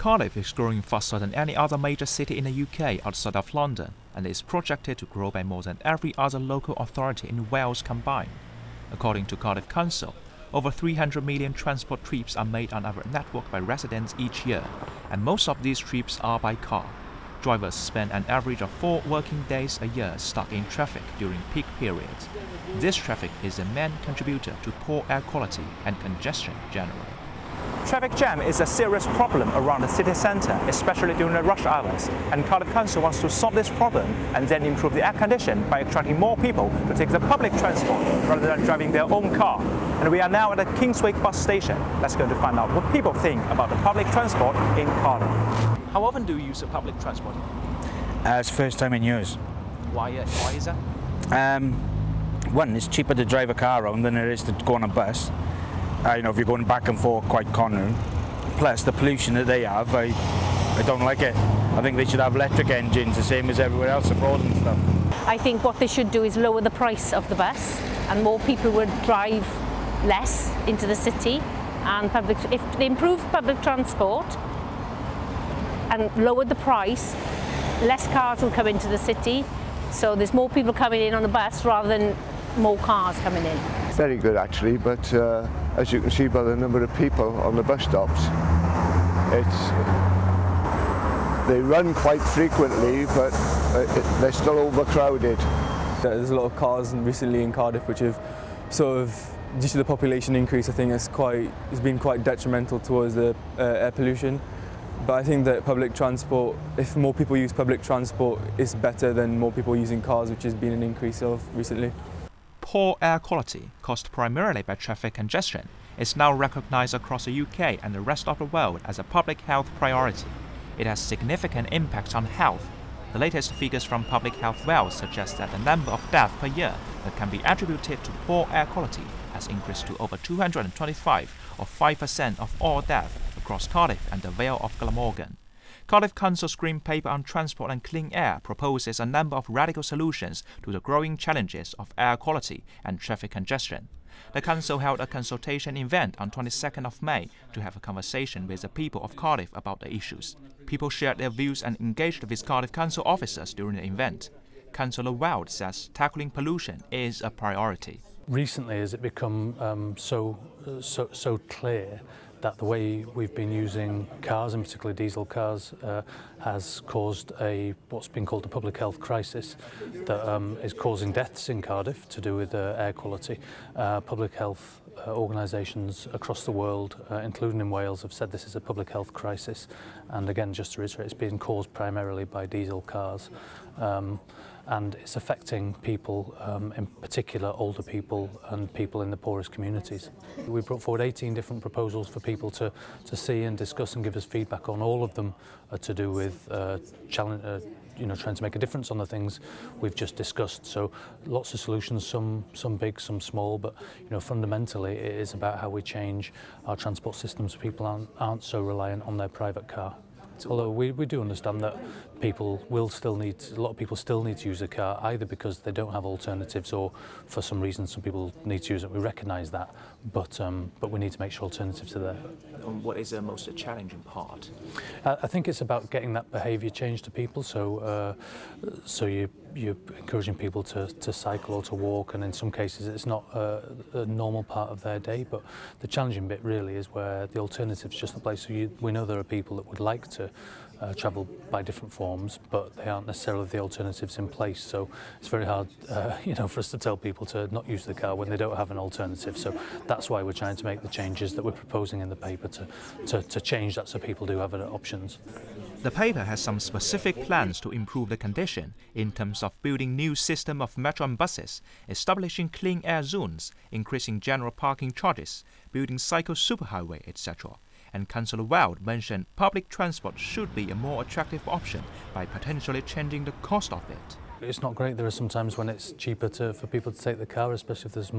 Cardiff is growing faster than any other major city in the UK outside of London and is projected to grow by more than every other local authority in Wales combined. According to Cardiff Council, over 300 million transport trips are made on our network by residents each year, and most of these trips are by car. Drivers spend an average of 4 working days a year stuck in traffic during peak periods. This traffic is the main contributor to poor air quality and congestion generally. Traffic jam is a serious problem around the city centre, especially during the rush hours, and Cardiff Council wants to solve this problem and then improve the air condition by attracting more people to take the public transport rather than driving their own car. And we are now at the Kingsway bus station. Let's go to find out what people think about the public transport in Cardiff. How often do you use the public transport? It's first time in years. Why is that? One, it's cheaper to drive a car around than it is to go on a bus. If you're going back and forth quite cornering. Plus the pollution that they have, I don't like it. I think they should have electric engines, the same as everywhere else abroad and stuff. I think what they should do is lower the price of the bus, and more people would drive less into the city. And if they improve public transport and lowered the price, less cars will come into the city. So there's more people coming in on the bus rather than more cars coming in. Very good actually, but as you can see by the number of people on the bus stops, they run quite frequently, but they're still overcrowded. There's a lot of cars recently in Cardiff which have sort of, due to the population increase, I think it's been quite detrimental towards the air pollution. But I think that public transport, if more people use public transport, is better than more people using cars, which has been an increase of recently. Poor air quality, caused primarily by traffic congestion, is now recognized across the UK and the rest of the world as a public health priority. It has significant impacts on health. The latest figures from Public Health Wales suggest that the number of deaths per year that can be attributed to poor air quality has increased to over 225, or 5% of all deaths across Cardiff and the Vale of Glamorgan. Cardiff Council's Green Paper on Transport and Clean Air proposes a number of radical solutions to the growing challenges of air quality and traffic congestion. The Council held a consultation event on 22nd of May to have a conversation with the people of Cardiff about the issues. People shared their views and engaged with Cardiff Council officers during the event. Councillor Wild says tackling pollution is a priority. Recently, has it become so clear that the way we've been using cars, and particularly diesel cars, has caused what's been called a public health crisis that is causing deaths in Cardiff to do with air quality. Public health organisations across the world, including in Wales, have said this is a public health crisis. And again, just to reiterate, it's being caused primarily by diesel cars. And it's affecting people, in particular older people and people in the poorest communities. We brought forward 18 different proposals for people to see and discuss and give us feedback on. All of them are to do with trying to make a difference on the things we've just discussed. So lots of solutions, some big, some small, but fundamentally it is about how we change our transport systems so people aren't so reliant on their private car. Although we do understand that a lot of people still need to use a car, either because they don't have alternatives or for some reason some people need to use it. We recognise that, but we need to make sure alternatives are there. What is the most challenging part? I think it's about getting that behaviour change to people. So you're encouraging people to cycle or to walk, and in some cases it's not a normal part of their day. But the challenging bit really is where the alternative's just the place. So we know there are people that would like to travel by different forms, but they aren't necessarily the alternatives in place. So it's very hard, for us to tell people to not use the car when they don't have an alternative. So that's why we're trying to make the changes that we're proposing in the paper to change that so people do have other options. The paper has some specific plans to improve the condition in terms of building new system of metro and buses, establishing clean air zones, increasing general parking charges, building cycle superhighway, etc. And Councillor Wild mentioned public transport should be a more attractive option by potentially changing the cost of it. It's not great. There are some times when it's cheaper for people to take the car, especially if there's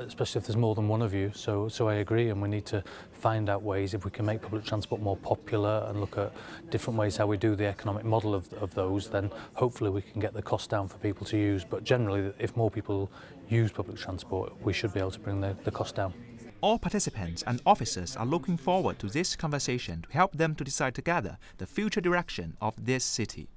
especially if there's more than one of you. So I agree, and we need to find out ways if we can make public transport more popular and look at different ways how we do the economic model of those, then hopefully we can get the cost down for people to use. But generally, if more people use public transport, we should be able to bring the cost down. All participants and officers are looking forward to this conversation to help them to decide together the future direction of this city.